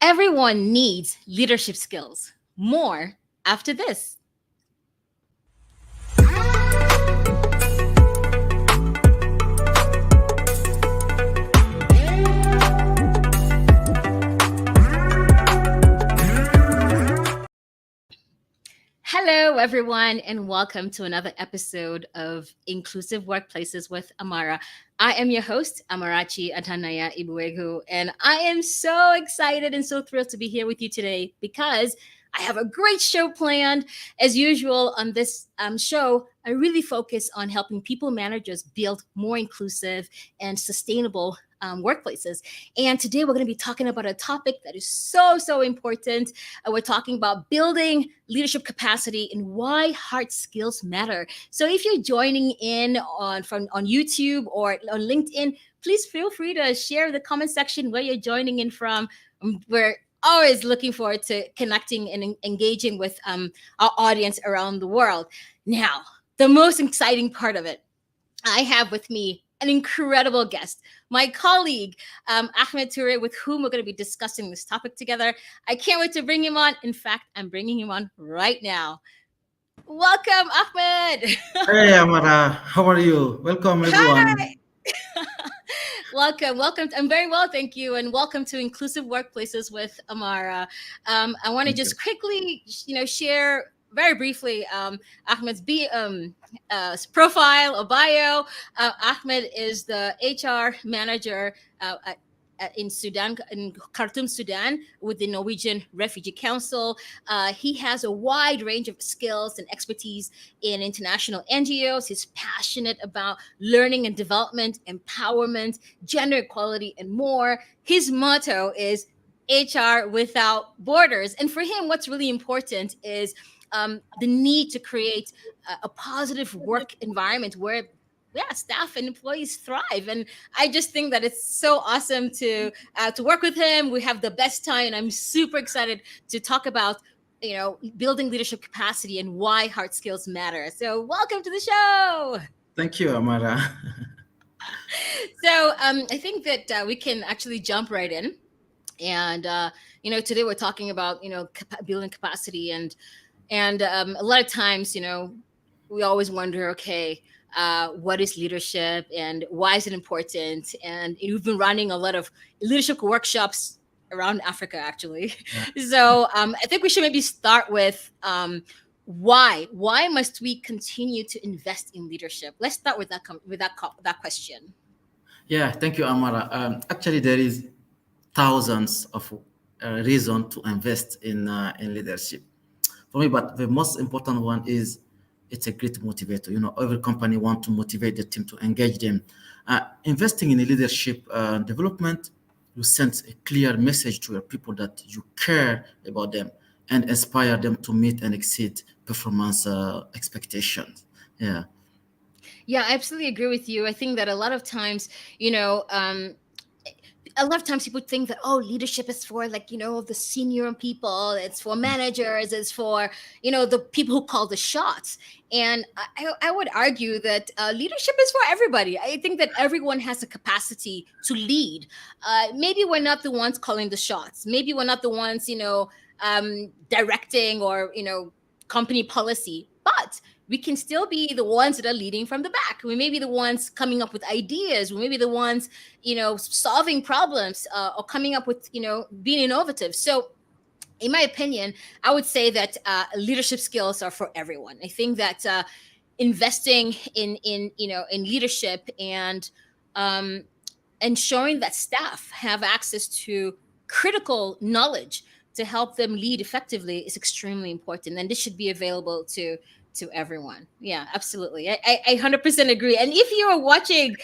Everyone needs leadership skills. More after this. Hello, everyone, and welcome to another episode of Inclusive Workplaces with Amara. I am your host, Amarachi Atanaya Igboegwu, and I am so excited and so thrilled to be here with you today because I have a great show planned. As usual on this show, I really focus on helping people managers build more inclusive and sustainable workplaces. And today we're going to be talking about a topic that is so important. We're talking about building leadership capacity and why hard skills matter. So if you're joining in on YouTube or on LinkedIn, please feel free to share in the comment section where you're joining in from. We're always looking forward to connecting and engaging with our audience around the world. Now, the most exciting part of it, I have with me an incredible guest, my colleague, Ahmed Toure, with whom we're going to be discussing this topic together. I can't wait to bring him on. In fact, I'm bringing him on right now. Welcome, Ahmed. Hey Amara, how are you? Welcome Hi. everyone. Welcome. I'm very well, thank you, and welcome to Inclusive Workplaces with Amara. I want to Thank you. just quickly, share very briefly Ahmed's profile or bio. Ahmed is the HR manager in Sudan, in Khartoum, Sudan, with the Norwegian Refugee Council. He has a wide range of skills and expertise in international NGOs. He's passionate about learning and development, empowerment, gender equality, and more. His motto is HR without borders. And for him, what's really important is the need to create a positive work environment where staff and employees thrive. And I just think that it's so awesome to work with him. We have the best time, and I'm super excited to talk about building leadership capacity and why hard skills matter. So welcome to the show. Thank you, Amara. So I think that we can actually jump right in. And today we're talking about building capacity, and a lot of times we always wonder, okay, what is leadership and why is it important? And you've been running a lot of leadership workshops around Africa, actually. Yeah. So I think we should maybe start with why must we continue to invest in leadership? Let's start with that question. Yeah, thank you, Amara. Actually, there is thousands of reasons to invest in leadership for me, but the most important one is it's a great motivator. You know, every company want to motivate the team to engage them. Investing in a leadership development, you send a clear message to your people that you care about them and inspire them to meet and exceed performance expectations. Yeah. Yeah, I absolutely agree with you. I think that a lot of times, a lot of times people think that, oh, leadership is for, like, the senior people, it's for managers, it's for the people who call the shots. And I would argue that leadership is for everybody. I think that everyone has a capacity to lead. Maybe we're not the ones calling the shots, maybe we're not the ones directing or company policy, but we can still be the ones that are leading from the back. We may be the ones coming up with ideas. We may be the ones, solving problems or coming up with, being innovative. So, in my opinion, I would say that leadership skills are for everyone. I think that investing in leadership and ensuring that staff have access to critical knowledge to help them lead effectively is extremely important, and this should be available to everyone. Yeah, absolutely. I 100% agree. And if you are watching,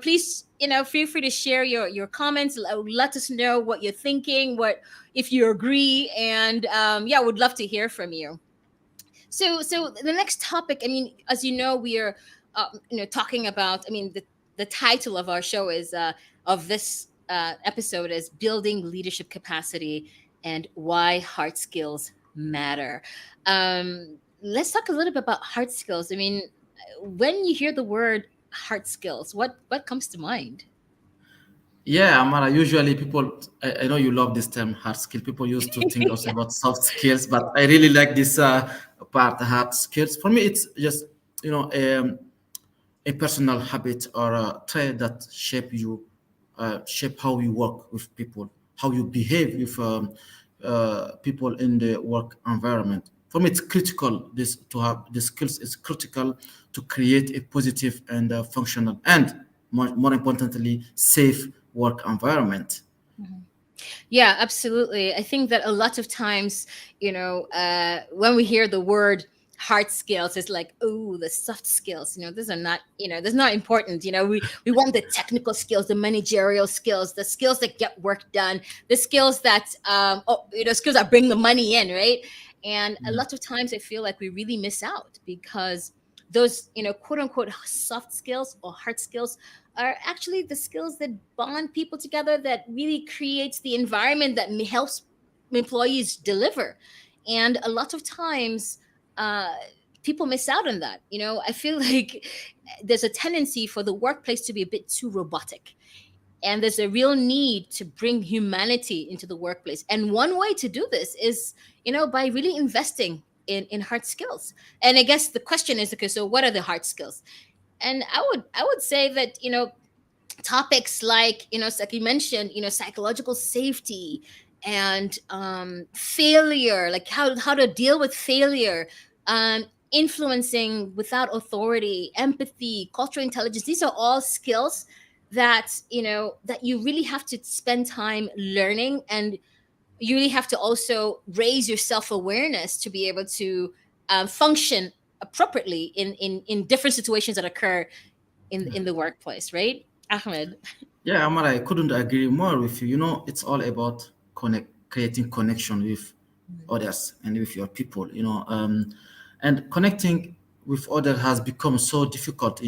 please, feel free to share your comments. Let us know what you're thinking, what if you agree, and yeah, would love to hear from you. So the next topic, I mean, as you know, we are talking about, I mean, the title of our show is of this episode is building leadership capacity and why hard skills matter. Let's talk a little bit about hard skills. I mean, when you hear the word hard skills, what comes to mind? Yeah, Amara, usually people, I know you love this term, hard skill. People used to think also Yeah. about soft skills, but I really like this part, hard skills. For me, it's just, you know, a personal habit or a trait that shape how you work with people, how you behave with people in the work environment. For me, it's critical this to have the skills is critical to create a positive and functional and more importantly safe work environment. Mhm. Yeah, absolutely. I think that a lot of times, when we hear the word hard skills, it's like, oh, the soft skills. These are not, that's not important. We want the technical skills, the managerial skills, the skills that get work done, the skills that, skills that bring the money in, right? And a Yeah, lot of times, I feel like we really miss out because those, quote unquote, soft skills or hard skills are actually the skills that bond people together, that really creates the environment that helps employees deliver. And a lot of times, uh, people miss out on that. I feel like there's a tendency for the workplace to be a bit too robotic, and there's a real need to bring humanity into the workplace. And one way to do this is, by really investing in hard skills. And I guess the question is, okay, so what are the hard skills? And I would say that, topics like, like you mentioned, psychological safety and failure, like how to deal with failure, influencing without authority, empathy, cultural intelligence. These are all skills that, that you really have to spend time learning, and you really have to also raise your self-awareness to be able to function appropriately in different situations that occur in the workplace, right, Ahmed? yeah, Amara, I couldn't agree more with you. You know, it's all about creating connection with others and with your people. And connecting with others has become so difficult.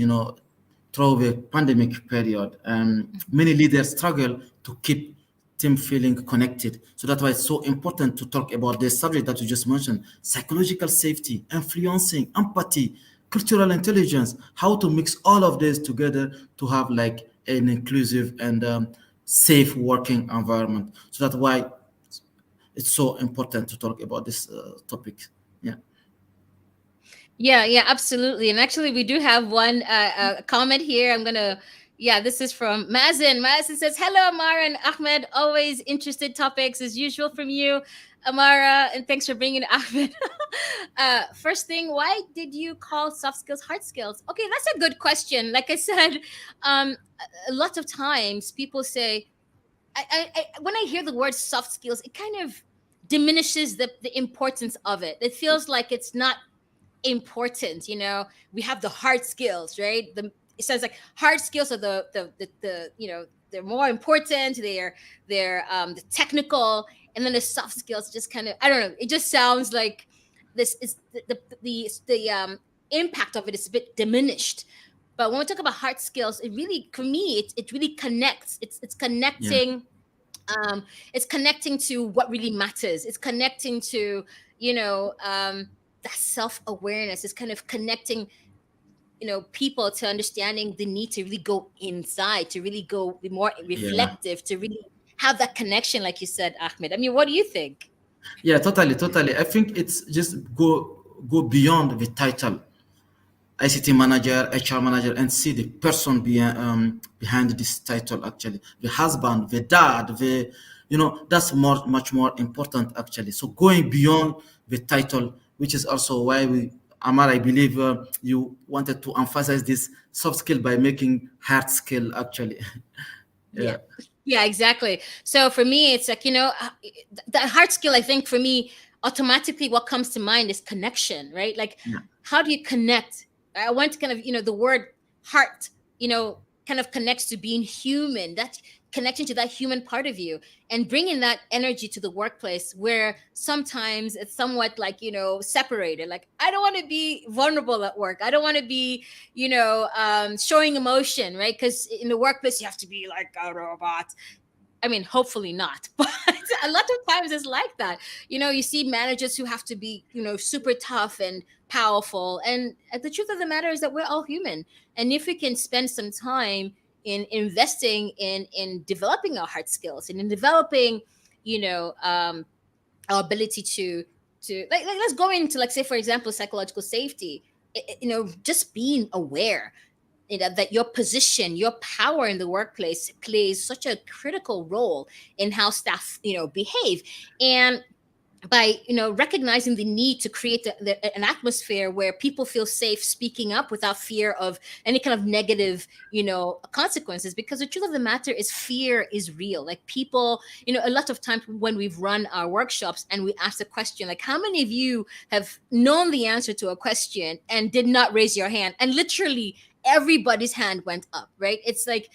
Through the pandemic period, many leaders struggle to keep team feeling connected. So that's why it's so important to talk about the subject that you just mentioned: psychological safety, influencing, empathy, cultural intelligence. How to mix all of this together to have like an inclusive and safe working environment. So that's why it's so important to talk about this topic. Yeah. Yeah, yeah, absolutely. And actually, we do have one comment here. Yeah, this is from Mazen. Mazen says, "Hello, Amara and Ahmed. Always interested topics as usual from you, Amara, and thanks for bringing Ahmed." First thing, why did you call soft skills hard skills? Okay, that's a good question. Like I said, a lot of times people say, when I hear the word soft skills, it kind of diminishes the importance of it. It feels like it's not important. We have the hard skills, right? It says like hard skills are they're more important. They're the technical, and then the soft skills just kind of, I don't know, it just sounds like this is the impact of it is a bit diminished. But when we talk about hard skills, it really, for me, it really connects. It's Yeah. connecting, it's connecting to what really matters. It's connecting to, that self-awareness. It's kind of connecting, people to understanding the need to really go inside, to really go be more Yeah. reflective, to really have that connection, like you said, Ahmed. I mean, what do you think? Yeah, totally, totally. I think it's just go beyond the title, ICT manager, HR manager, and see the person behind this title. Actually, the husband, the dad, that's much more important. Actually, so going beyond the title, which is also why Amar, I believe you wanted to emphasize this soft skill by making hard skill. Actually, Yeah. yeah, Yeah, exactly. So for me, it's like, the hard skill, I think for me, automatically what comes to mind is connection, right? Like, yeah, how do you connect? I want to kind of, the word heart, kind of connects to being human, that connection to that human part of you, and bringing that energy to the workplace where sometimes it's somewhat like, separated. Like, I don't want to be vulnerable at work. I don't want to be, showing emotion, right? Because in the workplace, you have to be like a robot. I mean, hopefully not, but a lot of times it's like that. You see managers who have to be, super tough and powerful. And the truth of the matter is that we're all human. And if we can spend some time, in investing in developing our hard skills and in developing, you know, our ability to like let's go into, like, say for example, psychological safety. You know, just being aware, you know, that your position, your power in the workplace plays such a critical role in how staff, you know, behave. And by, you know, recognizing the need to create an atmosphere where people feel safe speaking up without fear of any kind of negative, you know, consequences. Because the truth of the matter is, fear is real. Like, people, you know, a lot of times when we've run our workshops and we ask the question, like, how many of you have known the answer to a question and did not raise your hand? And literally everybody's hand went up, right? It's like,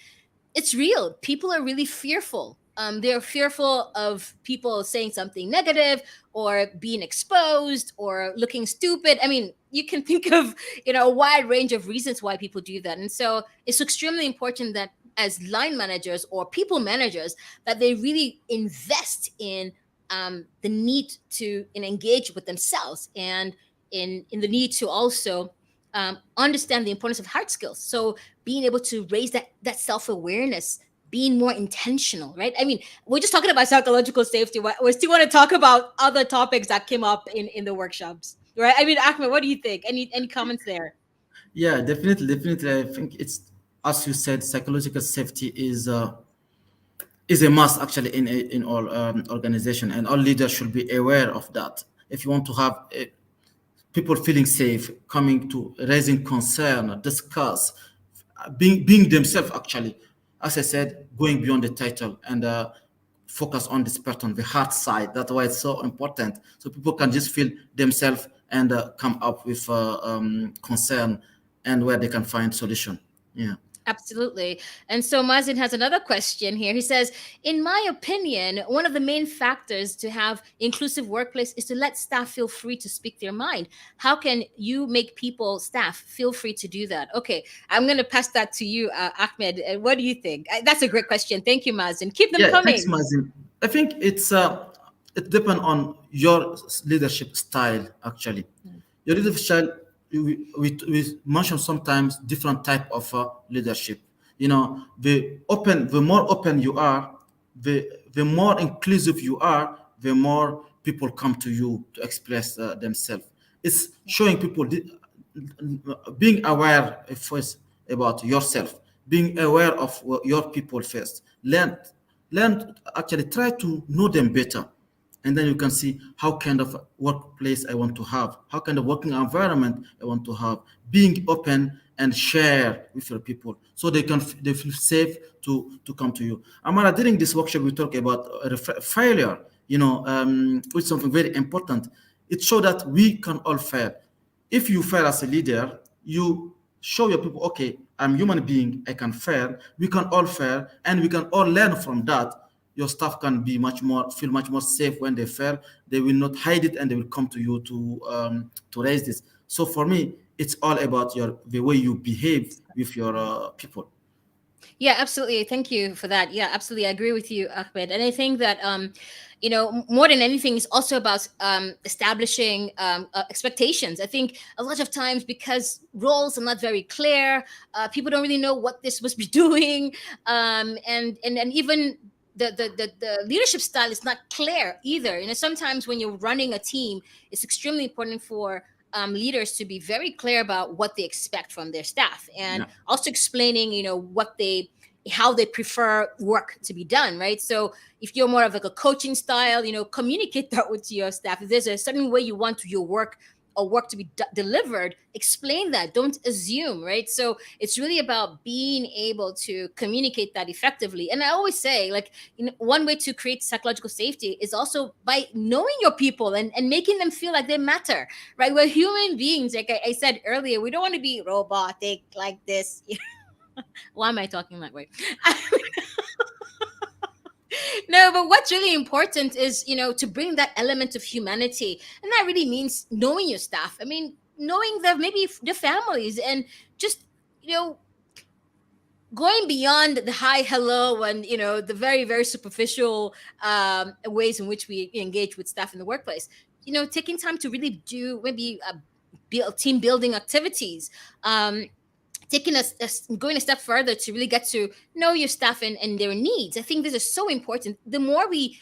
it's real. People are really fearful. They're fearful of people saying something negative, or being exposed, or looking stupid. I mean, you can think of, you know, a wide range of reasons why people do that. And so it's extremely important that as line managers or people managers, that they really invest in the need to engage with themselves, and in the need to also understand the importance of hard skills. So being able to raise that self-awareness, being more intentional, right? I mean, we're just talking about psychological safety. We still want to talk about other topics that came up in the workshops, right? I mean, Ahmed, what do you think? Any comments there? Yeah, definitely, definitely. I think it's, as you said, psychological safety is a must actually in all organization, and all leaders should be aware of that. If you want to have people feeling safe, coming to raising concern, discuss, being themselves actually, as I said, going beyond the title and focus on this pattern, the heart side. That's why it's so important, so people can just feel themselves and come up with concern, and where they can find solution. Yeah. Absolutely. And so Mazin has another question here. He says, in my opinion, one of the main factors to have inclusive workplace is to let staff feel free to speak their mind. How can you make people, staff, feel free to do that? Okay, I'm going to pass that to you, Ahmed. What do you think? That's a great question. Thank you, Mazin. Keep them Yeah, thanks, coming. Mazin. I think it depends on your leadership style. Actually, your leadership style. We mention sometimes different type of leadership. You know, the more open you are, the more inclusive you are, the more people come to you to express themselves. It's showing people being aware first about yourself, being aware of your people first. Learn, actually try to know them better, and then you can see how kind of workplace I want to have, how kind of working environment I want to have. Being open and share with your people, so they feel safe to come to you. Amara, during this workshop we talk about failure, which is something very important. It shows that we can all fail. If you fail as a leader, you show your people, okay, I'm human being, I can fail, we can all fail, and we can all learn from that. Your staff can be feel much more safe when they fail. They will not hide it, and they will come to you to raise this. So for me, it's all about the way you behave with your people. Yeah, absolutely. Thank you for that. Yeah, absolutely. I agree with you, Ahmed. And I think that, you know, more than anything, is also about establishing expectations. I think a lot of times, because roles are not very clear, people don't really know what they're supposed to be doing, and even the leadership style is not clear either. You know, sometimes when you're running a team, it's extremely important for leaders to be very clear about what they expect from their staff, and Yeah. also explaining, you know, how they prefer work to be done, right? So if you're more of like a coaching style, you know, communicate that with your staff. If there's a certain way you want your work or work to be delivered, explain that. Don't assume, right? So it's really about being able to communicate that effectively. And I always say, like, you know, one way to create psychological safety is also by knowing your people, and making them feel like they matter, right? We're human beings. Like I said earlier, we don't want to be robotic like this. Why am I talking that way? No, but what's really important is, you know, to bring that element of humanity. And that really means knowing your staff. I mean, knowing their, maybe their families, and just, you know, going beyond the hi, hello, and, you know, the very, very superficial ways in which we engage with staff in the workplace. You know, taking time to really do maybe team building activities. going a step further to really get to know your staff and their needs. I think this is so important. The more we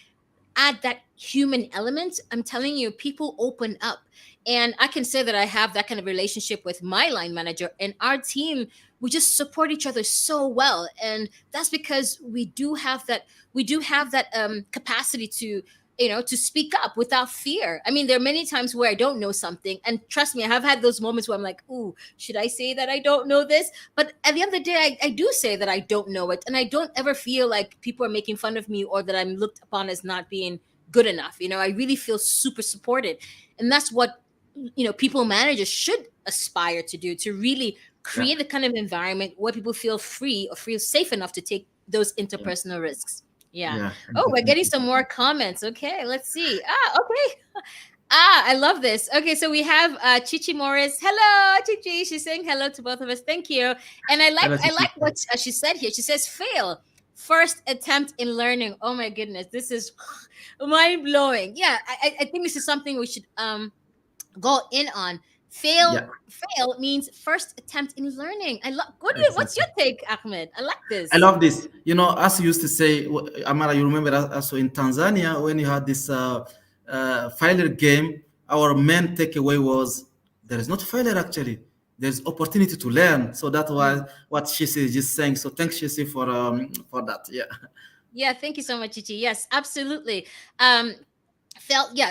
add that human element, I'm telling you, people open up. And I can say that I have that kind of relationship with my line manager and our team. We just support each other so well. And that's because we do have that capacity to, to speak up without fear. I mean, there are many times where I don't know something. And trust me, I have had those moments where I'm like, ooh, should I say that I don't know this? But at the end of the day, I do say that I don't know it. And I don't ever feel like people are making fun of me or that I'm looked upon as not being good enough. I really feel super supported. And that's what, people managers should aspire to do, to really Yeah, create the kind of environment where people feel free or feel safe enough to take those yeah, interpersonal risks. Yeah. yeah, Oh, we're getting definitely. some more comments. Okay, let's see. Okay. I love this. Okay, so we have Chichi Morris. Hello, Chichi. She's saying hello to both of us. Thank you. And I like Hello, I Chichi. like what she said here. She says fail. First attempt in learning. Oh my goodness, this is mind blowing. Yeah, I think this is something we should go in on. Yeah, Fail means first attempt in learning. I love. What's your exactly. take, Ahmed? I like I this. love this. As you used to say, Amara, you remember also in Tanzania when you had this failure game, our main takeaway was there is not failure actually. There's opportunity to learn. So that was Mm. what Shisi is just saying. So thanks, Shisi, for that. Yeah. Yeah, thank you so much, Chichi. Yes, absolutely. Um, felt yeah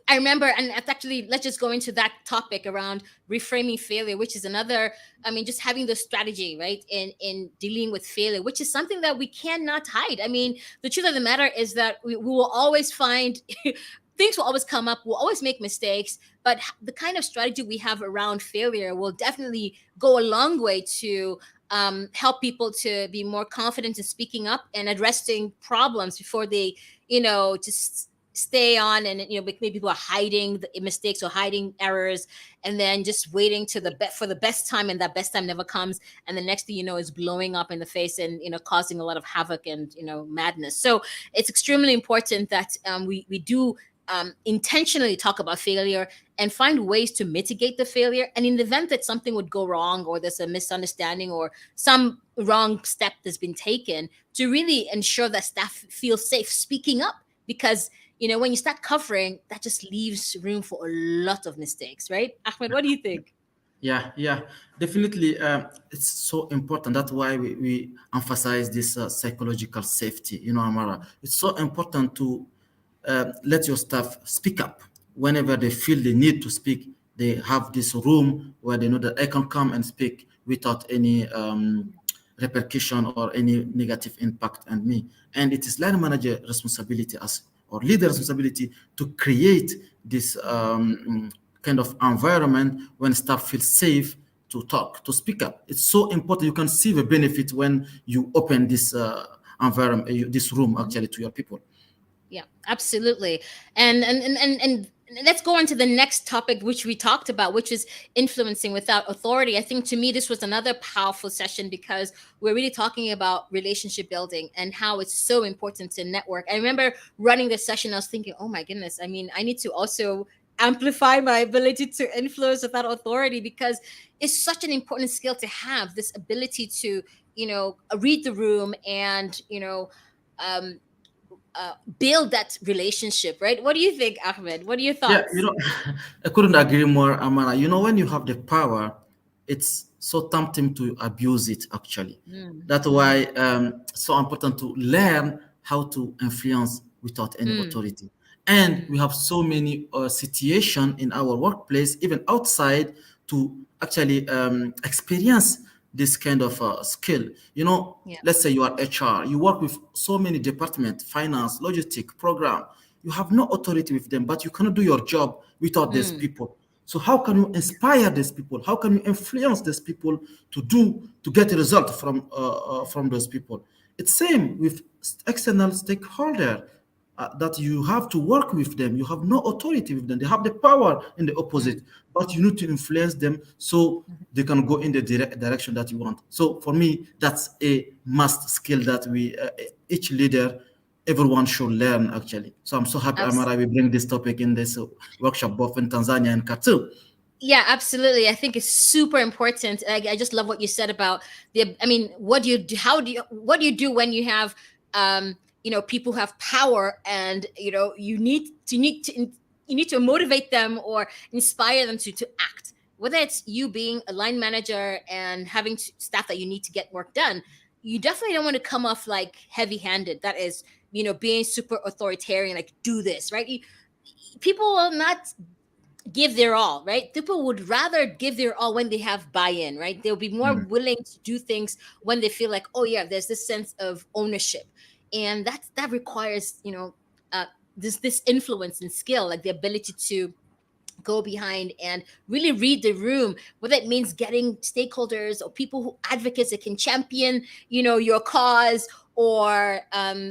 I remember, and it's actually, let's just go into that topic around reframing failure, which is another, I mean, just having the strategy, right, in dealing with failure, which is something that we cannot hide. I mean, the truth of the matter is that we will always find things will always come up, we'll always make mistakes, but the kind of strategy we have around failure will definitely go a long way to help people to be more confident in speaking up and addressing problems before they, just stay on, and maybe people are hiding the mistakes or hiding errors, and then just waiting to for the best time, and that best time never comes, and the next thing you know is blowing up in the face and causing a lot of havoc and madness. So it's extremely important that we do intentionally talk about failure and find ways to mitigate the failure, and in the event that something would go wrong or there's a misunderstanding or some wrong step that's been taken, to really ensure that staff feel safe speaking up, because when you start covering, that just leaves room for a lot of mistakes, right? Ahmed, what do you think? Yeah, yeah, definitely. It's so important. That's why we emphasize this psychological safety. Amara, it's so important to let your staff speak up whenever they feel the need to speak. They have this room where they know that I can come and speak without any repercussion or any negative impact on me. And it is line manager responsibility as or leader responsibility to create this kind of environment when staff feel safe to talk, to speak up. It's so important. You can see the benefit when you open this environment, this room actually to your people. Yeah, absolutely. And let's go on to the next topic, which we talked about, which is influencing without authority. I think to me this was another powerful session because we're really talking about relationship building and how it's so important to network. I remember running this session, I was thinking, oh my goodness, I mean, I need to also amplify my ability to influence without authority, because it's such an important skill to have, this ability to read the room and um, build that relationship, right? What do you think, Ahmed? What are your Yeah, thoughts? I couldn't agree more, Amara. When you have the power, it's so tempting to abuse it, actually. Mm, That's mm, why so important to learn how to influence without any mm, authority. And we mm, have so many situations in our workplace, even outside, to actually experience this kind of skill. yeah. Let's say you are HR, you work with so many departments, finance, logistic, program. You have no authority with them, but you cannot do your job without these Mm, people. So how can you inspire these people? How can you influence these people to get a result from those people? It's same with external stakeholder that you have to work with them. You have no authority with them. They have the power in the opposite, mm, but you need to influence them so mhm. they can go in the direction that you want. So for me, that's a must skill that each leader, everyone should learn actually. So I'm so happy, Abs- Amara, we bring this topic in this workshop both in Tanzania and Khartoum. Yeah, absolutely. I think it's super important. I just love what you said about the. I mean, what do you do? How do you? What do you do when you have, people who have power, and you need to motivate them or inspire them to act. Whether it's you being a line manager and having staff that you need to get work done, you definitely don't want to come off like heavy-handed. That is, being super authoritarian, like do this, right? People will not give their all, right? People would rather give their all when they have buy-in, right? They'll be more Mm, willing to do things when they feel like, oh yeah, there's this sense of ownership, and that requires, uh, this influence and skill, like the ability to go behind and really read the room, whether it means getting stakeholders or people who advocates that can champion your cause, or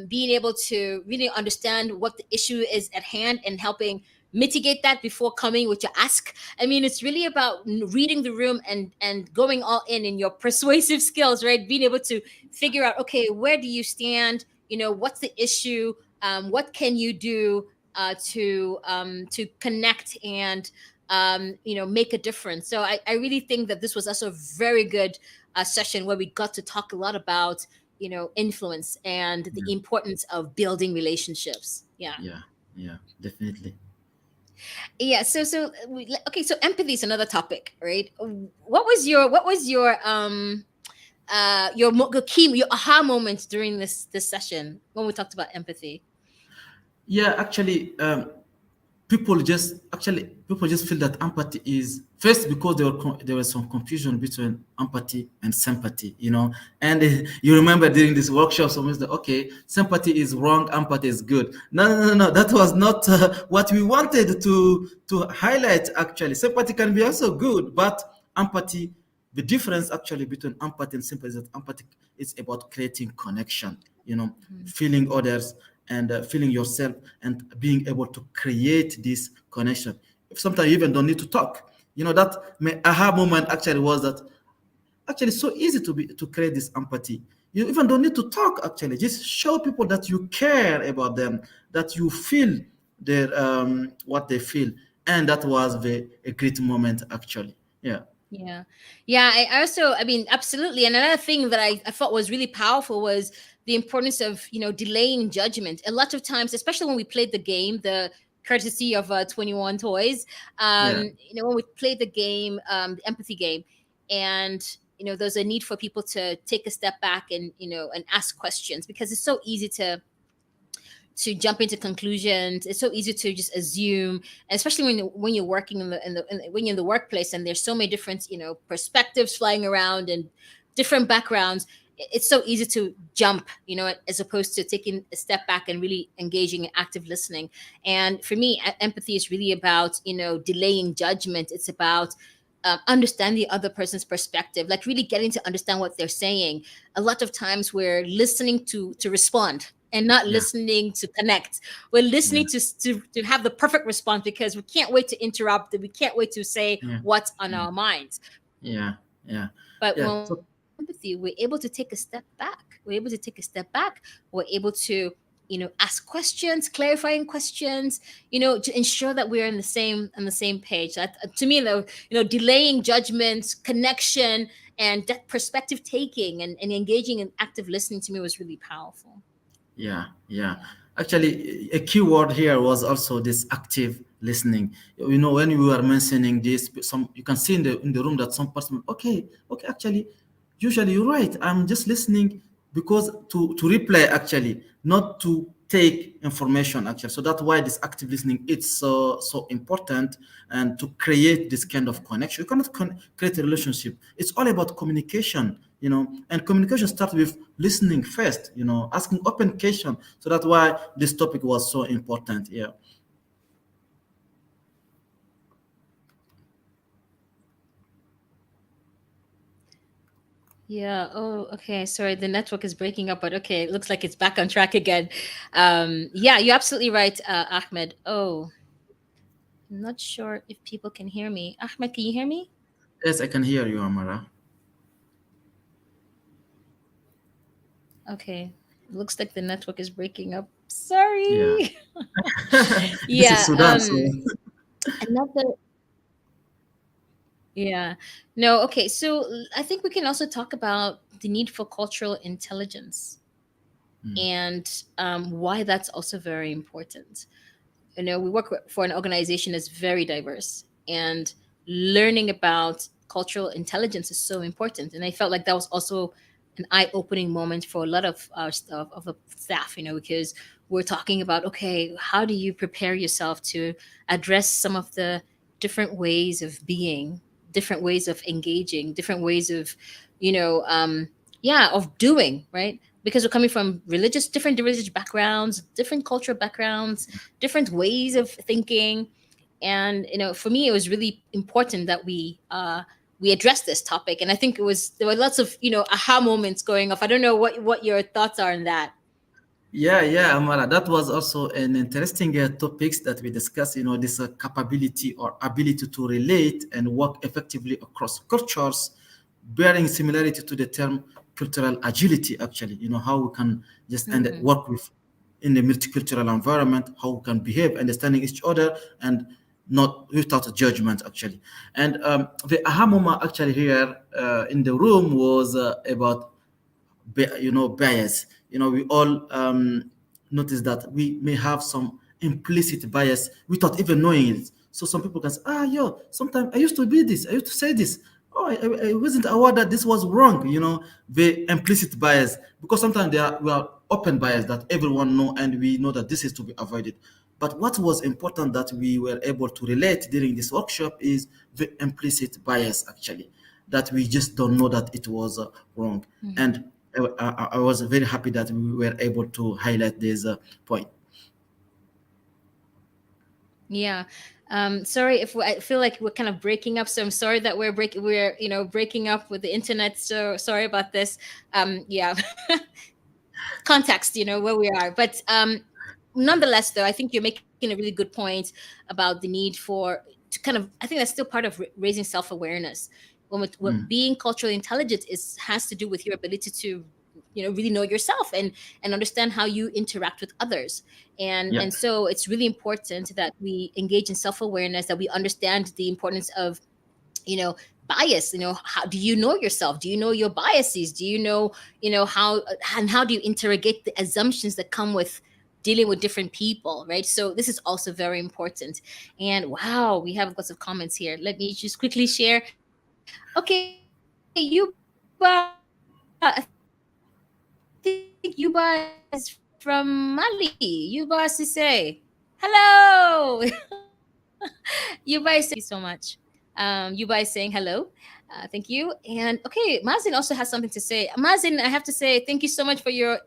being able to really understand what the issue is at hand and helping mitigate that before coming with your ask. I mean, it's really about reading the room and going all in your persuasive skills, right? Being able to figure out, okay, where do you stand, what's the issue, what can you do to connect and make a difference. So I really think that this was also a very good session where we got to talk a lot about influence and the yeah, importance of building relationships. Yeah. yeah, yeah, definitely. Yeah. Okay, so empathy is another topic, right? What was your key, your aha moments during this session when we talked about empathy? Yeah, actually, people just feel that empathy is first because there was some confusion between empathy and sympathy, and you remember during this workshop someone said, okay, sympathy is wrong, empathy is good. No, no, no, no, that was not what we wanted to highlight. Actually, sympathy can be also good, but empathy, the difference actually between empathy and sympathy is that empathy is about creating connection, Mhm. feeling others and feeling yourself and being able to create this connection. Sometimes you even don't need to talk. That my aha moment actually was that actually it's so easy to create this empathy. You even don't need to talk actually. Just show people that you care about them, that you feel their what they feel. And that was a great moment actually. Yeah. Yeah. Yeah. I also, I mean, absolutely. And another thing that I thought was really powerful was the importance of, delaying judgment. A lot of times, especially when we played the game, the courtesy of 21 Toys, Yeah. when we played the game, the empathy game, and, there's a need for people to take a step back and, and ask questions, because it's so easy to jump into conclusions. It's so easy to just assume, and especially when you're working when you're in the workplace and there's so many different perspectives flying around and different backgrounds. It's so easy to jump, as opposed to taking a step back and really engaging in active listening. And for me, empathy is really about delaying judgment. It's about understand the other person's perspective, like really getting to understand what they're saying. A lot of times we're listening to respond and not Yeah. listening to connect. We're Yeah. listening to have the perfect response because we can't wait to interrupt. We can't wait to say Yeah. what's on Yeah. our minds. Yeah. Yeah. But Yeah. when So empathy, we're able to take a step back. We're able to take a step back. We're able to, ask questions, clarifying questions, to ensure that we're on the same page. That, to me, though, delaying judgments, connection, and that perspective taking and engaging in active listening to me was really powerful. yeah, yeah. Yeah. Actually, a key word here was also this active listening. When you were mentioning this, some you can see in the room that some person, okay, okay, actually, usually you're right. I'm just listening because to reply actually, not to take information actually. So that's why this active listening it's so important, and to create this kind of connection. You cannot create a relationship. It's all about communication, and communication starts with listening first, asking open question. So that's why this topic was so important. Yeah. Yeah. Oh, okay. Sorry, the network is breaking up, but okay, it looks like it's back on track again. Yeah, you're absolutely right, Ahmed. Oh, I'm not sure if people can hear me. Ahmed, can you hear me? Yes, I can hear you, Amara. Okay. Looks like the network is breaking up. Yeah. Sorry. This is Yeah. Sudan, so Another. Yeah. No, okay. So I think we can also talk about the need for cultural intelligence and why that's also very important. We work for an organization that's very diverse, and learning about cultural intelligence is so important. And I felt like that was also an eye-opening moment for a lot of our stuff of the staff, because we're talking about, okay, how do you prepare yourself to address some of the different ways of being, different ways of engaging, different ways of, yeah, of doing, right? Because we're coming from different religious backgrounds, different cultural backgrounds, different ways of thinking. And for me, it was really important that we address this topic. And I think there were lots of aha moments going off. I don't know what your thoughts are on that. Yeah, yeah, Amara. That was also an interesting topics that we discussed. This capability or ability to relate and work effectively across cultures, bearing similarity to the term cultural agility. Actually, how we can just and Hmm. work with in the multicultural environment, how we can behave, understanding each other, and not without judgment. Actually, and the aha moment actually here in the room was about bias. We all notice that we may have some implicit bias without even knowing it. So some people can say, yo, sometimes I used to be this, I used to say this. Oh, I wasn't aware that this was wrong. The implicit bias, because sometimes we are open bias that everyone know, and we know that this is to be avoided. But what was important that we were able to relate during this workshop is the implicit bias, actually, that we just don't know that it was wrong. And I was very happy that we were able to highlight this point. Yeah. Sorry if I feel like we're kind of breaking up. So I'm sorry that we're breaking up with the internet. So sorry about this. Yeah. Context, where we are. But nonetheless, though, I think you're making a really good point about the need for to kind of. I think that's still part of raising self-awareness. What being culturally intelligent is has to do with your ability to really know yourself and understand how you interact with others. Yeah. And so it's really important that we engage in self-awareness, that we understand the importance of you know bias. How do you know yourself? Do you know your biases? Do you know how, and how do you interrogate the assumptions that come with dealing with different people, right? So this is also very important. And wow, we have lots of comments here. Let me just quickly share. Okay, Yuba, I think Yuba is from Mali. Yuba Sise, hello. Yuba is saying hello. Yuba is saying hello. Thank you. And okay, Mazin also has something to say. Mazin, I have to say thank you so much for your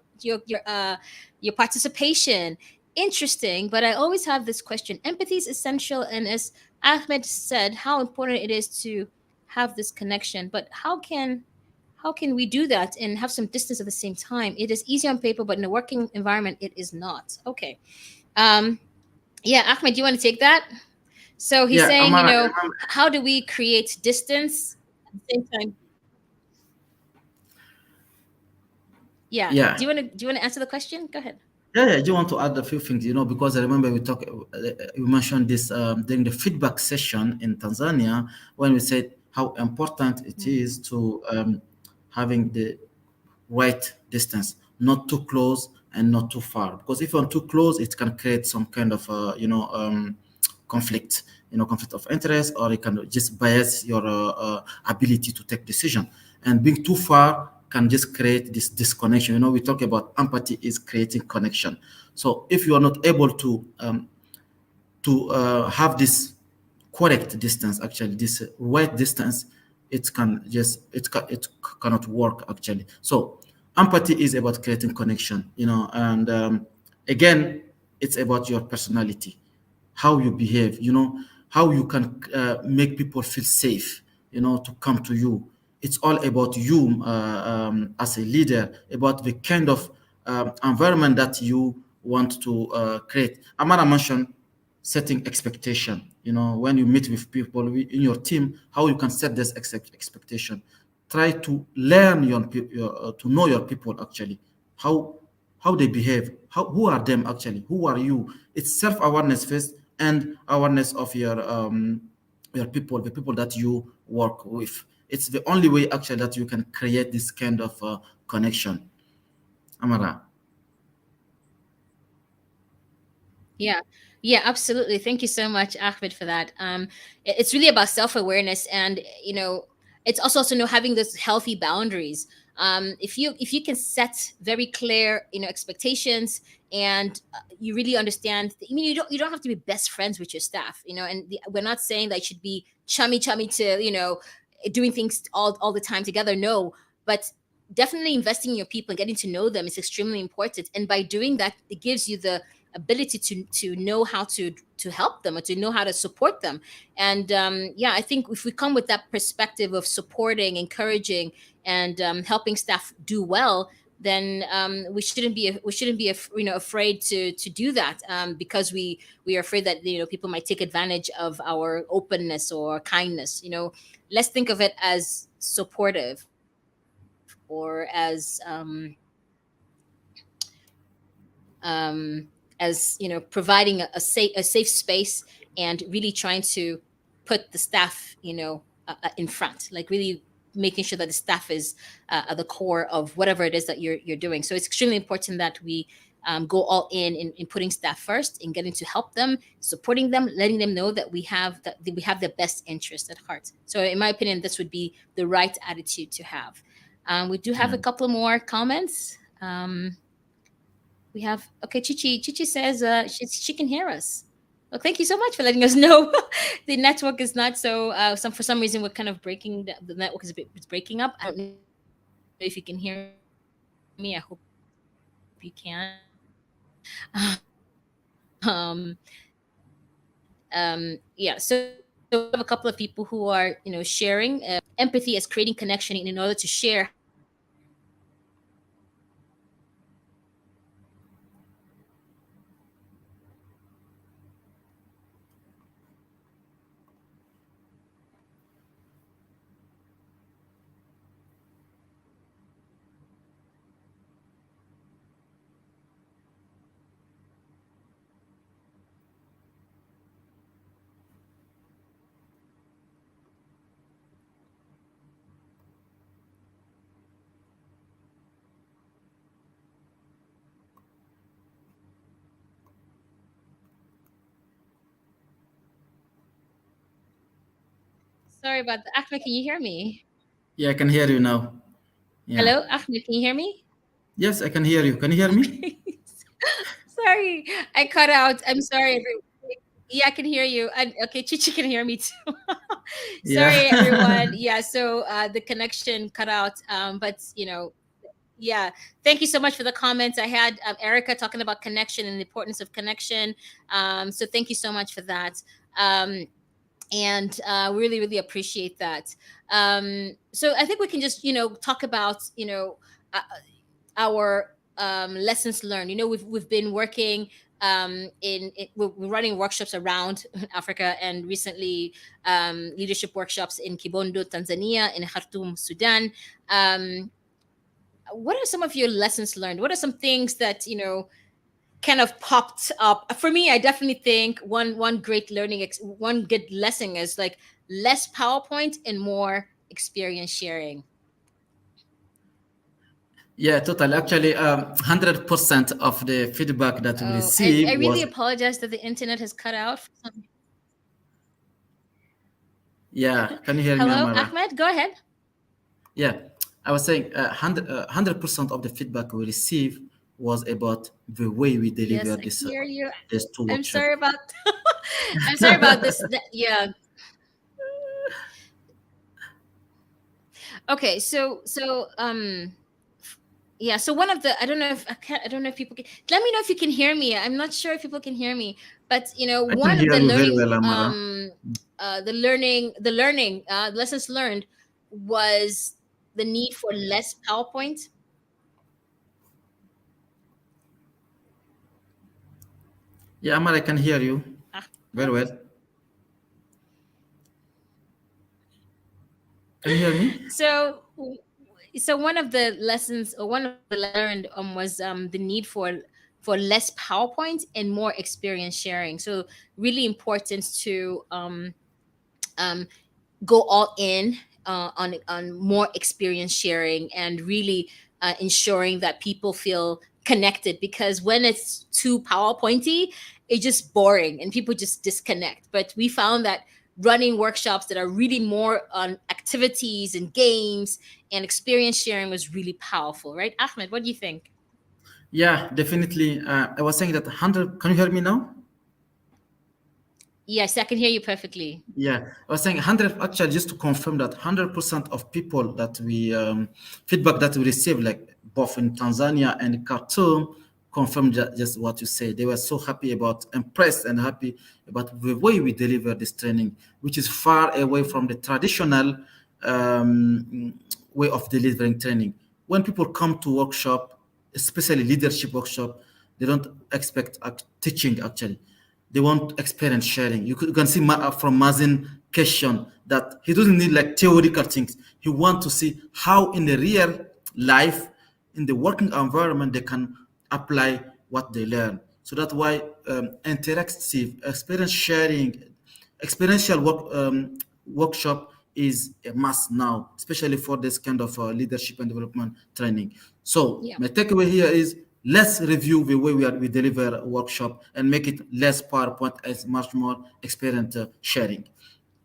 participation. Interesting, but I always have this question. Empathy is essential, and as Ahmed said, how important it is to have this connection. But how can we do that and have some distance at the same time? It is easy on paper, but in a working environment, it is not. Okay. Um, yeah, Ahmed, do you want to take that? So he's Yeah, saying, Amara. how do we create distance at the same time? Yeah. Yeah. Do you want to answer the question? Go ahead. Yeah, I do want to add a few things, because I remember you mentioned this during the feedback session in Tanzania, when we said how important it is to having the right distance, not too close and not too far. Because if you're too close, it can create some kind of conflict, conflict of interest, or it can just bias your ability to take decision. And being too far can just create this disconnection. We talk about empathy is creating connection. So if you are not able to have this correct distance, actually this right distance, it cannot work, actually. So empathy is about creating connection, and again, it's about your personality, how you behave, how you can make people feel safe, to come to you. It's all about you, as a leader, about the kind of environment that you want to create. Amara mentioned setting expectation. When you meet with people in your team, how you can set this expectation. Try to learn to know your people, actually, how they behave, who are them, actually, who are you. It's self-awareness first, and awareness of your people, the people that you work with. It's the only way actually that you can create this kind of connection. Amara. Yeah. Yeah, absolutely. Thank you so much, Ahmed, for that. It's really about self-awareness, and it's also know having those healthy boundaries. If you can set very clear, expectations, and you really understand. I mean, you don't have to be best friends with your staff, and we're not saying that it should be chummy to doing things all the time together. No, but definitely investing in your people and getting to know them is extremely important. And by doing that, it gives you the ability to know how to help them, or to know how to support them. And yeah, I think if we come with that perspective of supporting, encouraging, and helping staff do well, then we shouldn't be afraid to do that, because we are afraid that people might take advantage of our openness or kindness. Let's think of it as supportive, or providing a safe space, and really trying to put the staff in front, like really making sure that the staff is at the core of whatever it is that you're doing. So it's extremely important that we go all in putting staff first, in getting to help them, supporting them, letting them know that we have their best interest at heart. So in my opinion, this would be the right attitude to have. We do have Yeah. a couple more comments. We have, okay, Chichi says she can hear us. Well, thank you so much for letting us know. The network is not so for some reason we're kind of breaking, the network is it's breaking up. I don't know if you can hear me. I hope you can. Yeah, so we have a couple of people who are sharing empathy as creating connection in order to share how we feel about something. Sorry about that. Ahmed, can you hear me? Yeah, I can hear you now. Yeah. Hello, Ahmed, can you hear me? Yes, I can hear you. Can you hear me? Okay. Sorry, I cut out. I'm sorry, everyone. Yeah, I can hear you. And okay, Chichi can hear me too. Yeah. Sorry, everyone. Yeah, so the connection cut out. But yeah, thank you so much for the comments. I had Erica talking about connection and the importance of connection. So thank you so much for that. Um, and really, really appreciate that. So I think we can just talk about uh, our lessons learned. We've been working we're running workshops around Africa, and recently leadership workshops in Kibondo, Tanzania, in Khartoum, Sudan. Um, what are some of your lessons learned? What are some things that kind of popped up for me? I definitely think one great one good lesson is like less PowerPoint and more experience sharing. Yeah, totally. Actually, 100% of the feedback that we Oh, I received really was, apologize that the internet has cut out for some. yeah. Can you hear me, Hello, Amara? Ahmed, go ahead. Yeah, I was saying 100% of the feedback we received was about the way we Yes, deliver I can this hear you. this two I'm workshop. sorry about I'm sorry about this. Yeah. Okay, yeah, so one of the I don't know if people can let me know if you can hear me. I'm not sure if people can hear me, but I can one of hear the you very well, Amara. learning lessons learned was the need for less PowerPoint. Yeah, Amara, I can hear you very Ahmed. well. Can you hear me? So one of the lessons, or one of the learned was the need for less PowerPoint and more experience sharing. So really important to um, go all in on more experience sharing and really ensuring that people feel connected, because when it's too PowerPointy, it's just boring and people just disconnect. But we found that running workshops that are really more on activities and games and experience sharing was really powerful, right? Ahmed, what do you think? Yeah, definitely. I was saying that 100. Can you hear me now? Yes, I can hear you perfectly. Yeah, I was saying 100, actually, just to confirm that 100% of people that we feedback that we received, like both in Tanzania and Khartoum, confirmed just what you say. They were so happy about, impressed and happy about the way we deliver this training, which is far away from the traditional way of delivering training. When people come to workshop, especially leadership workshop, they don't expect teaching actually. They want experience sharing. You can see from Mazin question that he doesn't need like theoretical things. He wants to see how in the real life, in the working environment, they can apply what they learn. So that's why interactive experience sharing, experiential workshop is a must now, especially for this kind of leadership and development training. So Yeah. my takeaway here is let's review the way we deliver a workshop and make it less PowerPoint as much more experience sharing.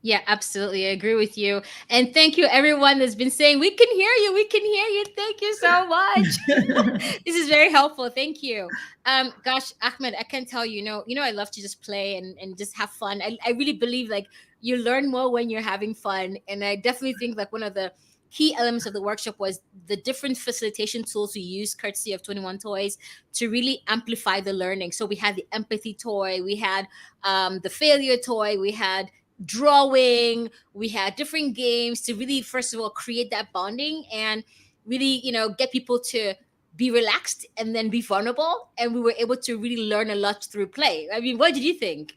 Yeah, absolutely. I agree with you. And thank you everyone that's been saying, we can hear you, we can hear you. Thank you so much. This is very helpful. Thank you. Gosh, Ahmed, I can tell you, I love to just play and just have fun. I really believe like you learn more when you're having fun. And I definitely think like one of the key elements of the workshop was the different facilitation tools we use, courtesy of 21 Toys, to really amplify the learning. So we had the empathy toy, we had the failure toy, we had drawing, we had different games to really, first of all, create that bonding and really, get people to be relaxed and then be vulnerable. And we were able to really learn a lot through play. I mean, what did you think?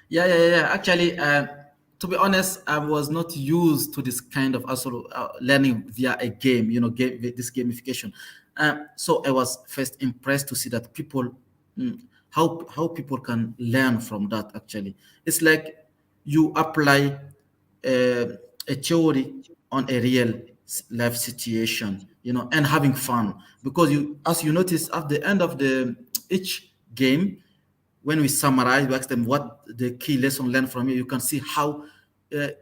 Yeah. Actually, to be honest, I was not used to this kind of also learning via a game. This gamification. So I was first impressed to see that people, how people can learn from that. Actually, it's like you apply uh, a theory on a real life situation, and having fun, because as you notice at the end of the each game, when we summarize, we ask them what the key lesson learned from it. You can see how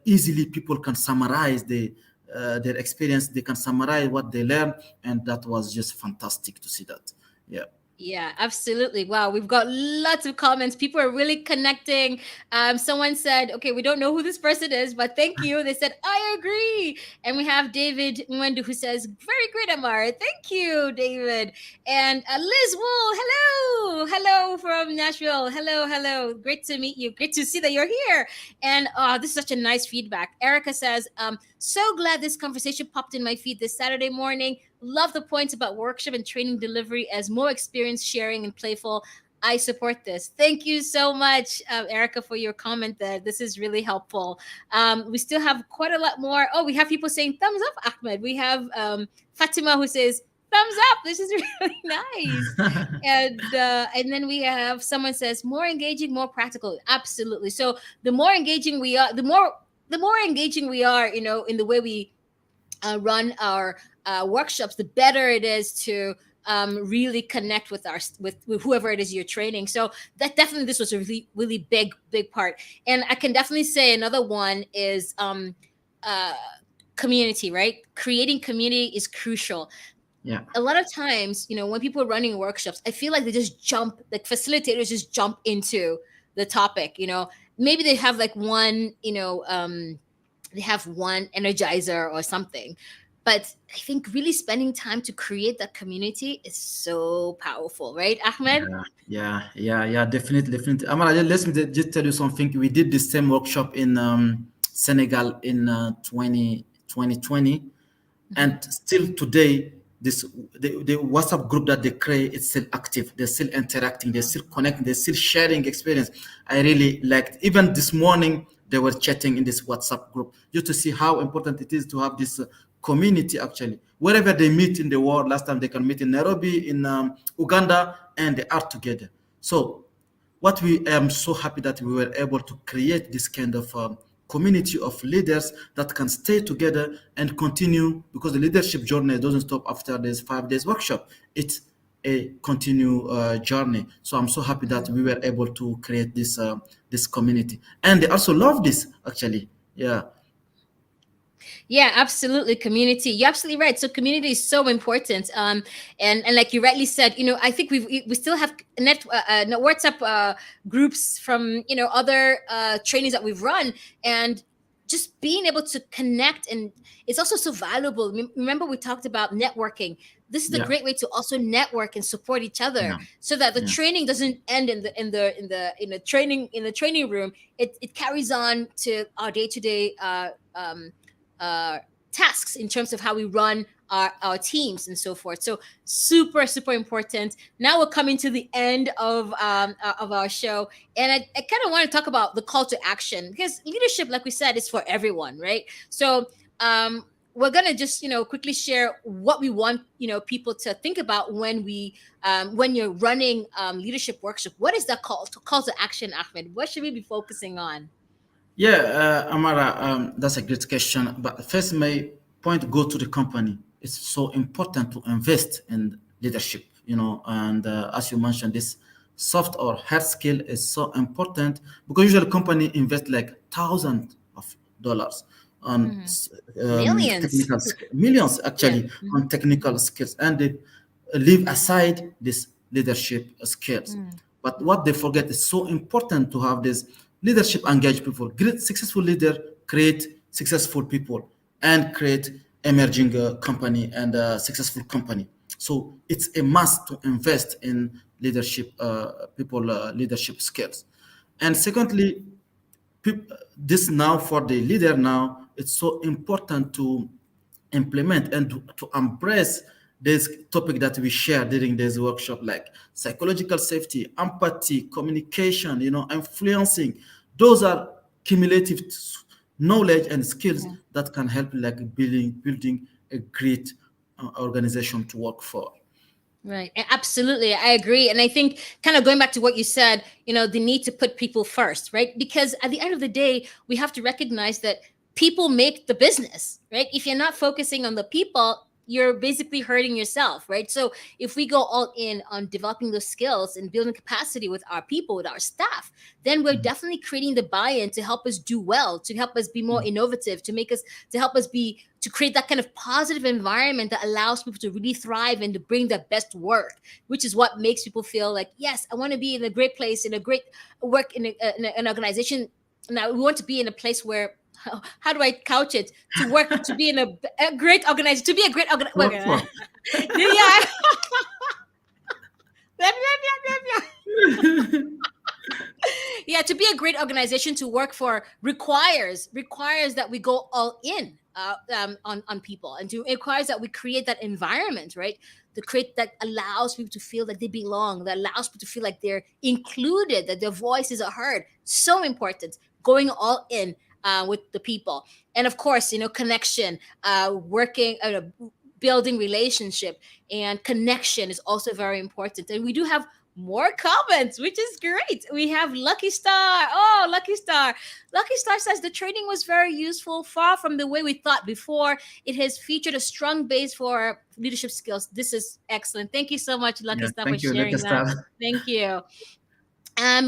easily people can summarize their experience. They can summarize what they learned, and that was just fantastic to see that. Yeah. Yeah, absolutely. Wow, we've got lots of comments. People are really connecting. Someone said, okay, we don't know who this person is, but thank you. They said, I agree. And we have David Mwendu who says, very great, Amara. Thank you, David. And Liz Wool, hello. Hello from Nashville. Hello, hello. Great to meet you. Great to see that you're here. And this is such a nice feedback. Erica says, so glad this conversation popped in my feed this Saturday morning. Love the points about workshop and training delivery as more experience sharing and playful. I support this. Thank you so much, Erica, for your comment there. This is really helpful. We still have quite a lot more. Oh, we have people saying thumbs up, Ahmed. We have Fatima who says thumbs up. This is really nice. And then we have someone says more engaging, more practical. Absolutely. So the more engaging we are, the more engaging we are, in the way we run our workshops, the better it is to really connect with with whoever it is you're training. So that definitely, this was a really really big part. And I can definitely say another one is uh, community. Right, creating community is crucial. Yeah. A lot of times, when people are running workshops, I feel like they just jump, like facilitators just jump into the topic. Maybe they have like one, they have one energizer or something. But I think really spending time to create that community is so powerful, right, Ahmed? Yeah. Definitely. Amara, let me just tell you something. We did the same workshop in Senegal in 2020, Mhm. and still today, the WhatsApp group that they create is still active. They're still interacting. They're still connecting. They're still sharing experience. I really liked. Even this morning, they were chatting in this WhatsApp group just to see how important it is to have this community actually. Wherever they meet in the world, last time they can meet in Nairobi, in Uganda, and they are together. So what we am so happy that we were able to create this kind of community of leaders that can stay together and continue, because the leadership journey doesn't stop after this 5 days workshop. It's a continue journey. So I'm so happy that we were able to create this community, and they also love this actually. Yeah. Yeah, absolutely. Community. You're absolutely right. So community is so important. And like you rightly said, I think we still have WhatsApp groups from other trainings that we've run, and just being able to connect, and it's also so valuable. Remember, we talked about networking. This is a Yeah. great way to also network and support each other, Yeah. so that the Yeah. training doesn't end in the training room. It carries on to our day to day uh, tasks in terms of how we run our teams and so forth. So super, super important. Now we're coming to the end of our show, and I kind of want to talk about the call to action, because leadership, like we said, is for everyone, right? So we're gonna just quickly share what we want people to think about when you're running leadership workshop. What is that call to action, Ahmed? What should we be focusing on? Yeah, Amara, that's a great question. But first, my point go to the company. It's so important to invest in leadership, and as you mentioned, this soft or hard skill is so important, because usually company invest like thousands of dollars on Mhm. Millions. millions Yeah. actually Mhm. on technical skills, and they leave aside this leadership skills. Mhm. But what they forget is so important to have this leadership engaged people. Great successful leader create successful people and create emerging company and successful company. So it's a must to invest in leadership people leadership skills. And secondly, this now for the leader now, it's so important to implement and to embrace this topic that we share during this workshop, like psychological safety, empathy, communication, influencing. Those are cumulative knowledge and skills that can help like building a great organization to work for. Right. Absolutely. I agree. And I think, kind of going back to what you said, the need to put people first, right? Because at the end of the day, we have to recognize that people make the business, right? If you're not focusing on the people, you're basically hurting yourself, right? So if we go all in on developing those skills and building capacity with our people, with our staff, then we're definitely creating the buy-in to help us do well, to help us be more innovative, to help us be to create that kind of positive environment that allows people to really thrive and to bring their best work, which is what makes people feel like, yes, I want to be in a great place, in a great work, an organization. Now we want to be in a place where, how do I couch it? To work, to be in a great organization, to be a great Work organization. for. Yeah. Yeah, to be a great organization to work for requires that we go all in on people, and to requires that we create that environment, right? To create that allows people to feel that they belong, that allows people to feel like they're included, that their voices are heard. So important. Going all in with the people, and of course, connection, working. Building relationship and connection is also very important, and we do have more comments, which is great. We have Lucky Star. Oh, Lucky Star. Lucky Star says the training was very useful, far from the way we thought before. It has featured a strong base for leadership skills. This is excellent. Thank you so much, Lucky Yeah, Star, for thank you, sharing Lucas. that. Thank you.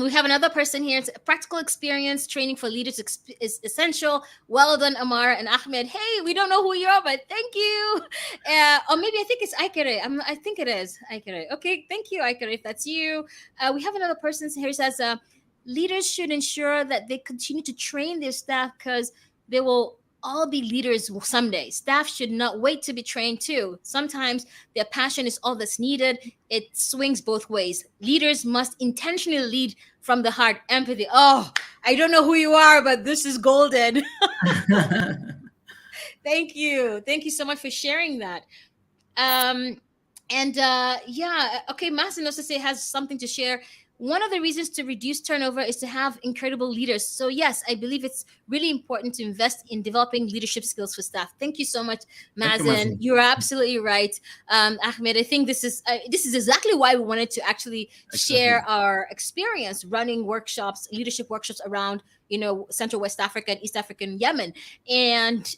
We have another person here. It's practical experience training for leaders is essential. Well done, Amara and Ahmed. Hey, we don't know who you are, but thank you. Or maybe I think it's Aikare. I think it is Aikare. Okay, thank you, Aikare, if that's you. We have another person here who says, leaders should ensure that they continue to train their staff, because they will all be leaders someday. Staff should not wait to be trained too. Sometimes their passion is all that's needed. It swings both ways. Leaders must intentionally lead from the heart. Empathy. Oh, I don't know who you are, but this is golden. Thank you. Thank you so much for sharing that. Um, and yeah, okay, Masin also say has something to share. one of the reasons to reduce turnover is to have incredible leaders. So yes, I believe it's really important to invest in developing leadership skills for staff. Thank you so much, Thank you, Mazen. Mazen. You're absolutely right, Ahmed. I think this is exactly why we wanted to actually share Exactly. our experience running workshops, leadership workshops around, Central West Africa and East Africa and Yemen, and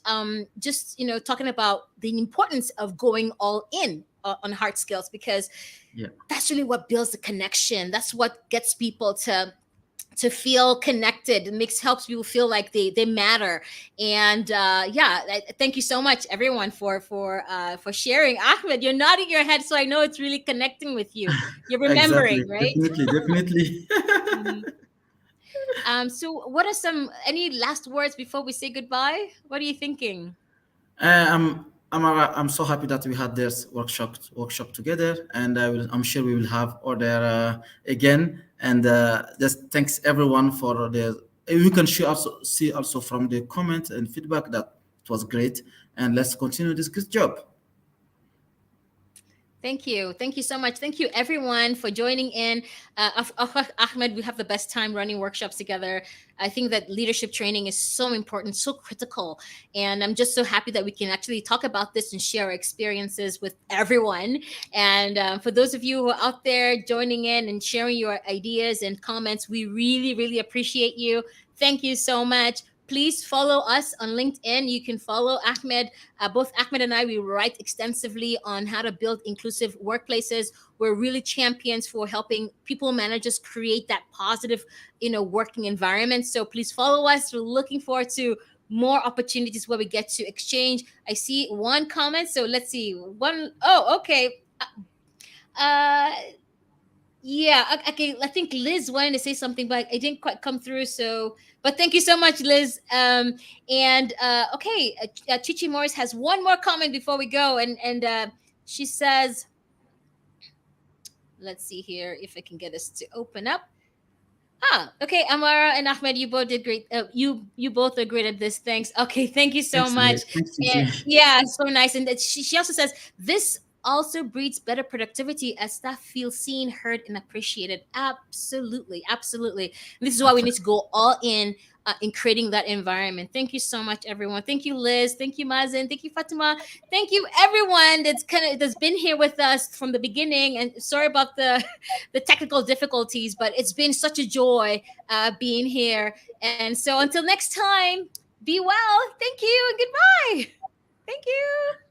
just talking about the importance of going all in on hard skills, because Yeah, that's really what builds the connection. That's what gets people to feel connected. It makes helps people feel like they matter. And yeah, thank you so much, everyone, for sharing. Ahmed, you're nodding your head, so I know it's really connecting with you. You're exactly. remembering, right? Definitely, definitely. Mhm. So what are some any last words before we say goodbye? What are you thinking? I'm so happy that we had this workshop together, and I'm sure we will have order again. And just thanks everyone for the. You can see also from the comment and feedback that it was great, and let's continue this good job. Thank you. Thank you so much. Thank you, everyone, for joining in. Ahmed, we have the best time running workshops together. I think that leadership training is so important, so critical. And I'm just so happy that we can actually talk about this and share our experiences with everyone. And for those of you who are out there joining in and sharing your ideas and comments, we really, really appreciate you. Thank you so much. Please follow us on LinkedIn. You can follow Ahmed. Both Ahmed and I, we write extensively on how to build inclusive workplaces. We're really champions for helping people managers create that positive, working environment. So please follow us. We're looking forward to more opportunities where we get to exchange. I see one comment. So let's see. Oh, okay. Uh, yeah, okay. I think Liz wanted to say something, but I didn't quite come through. So, but thank you so much, Liz. And okay, Chichi Morris has one more comment before we go, and she says, "Let's see here if I can get us to open up." Okay, Amara and Ahmed, you both did great. You both are great at this. Thanks. Okay, thank you so Thanks, much. thanks, And Gigi. yeah, so nice. And that she also says this also breeds better productivity as staff feel seen, heard, and appreciated. Absolutely, absolutely. And this is why we need to go all in creating that environment. Thank you so much, everyone. Thank you, Liz. Thank you, Mazen. Thank you, Fatima. Thank you, everyone that's been here with us from the beginning. And sorry about the technical difficulties, but it's been such a joy being here. And so until next time, be well. Thank you and goodbye. Thank you.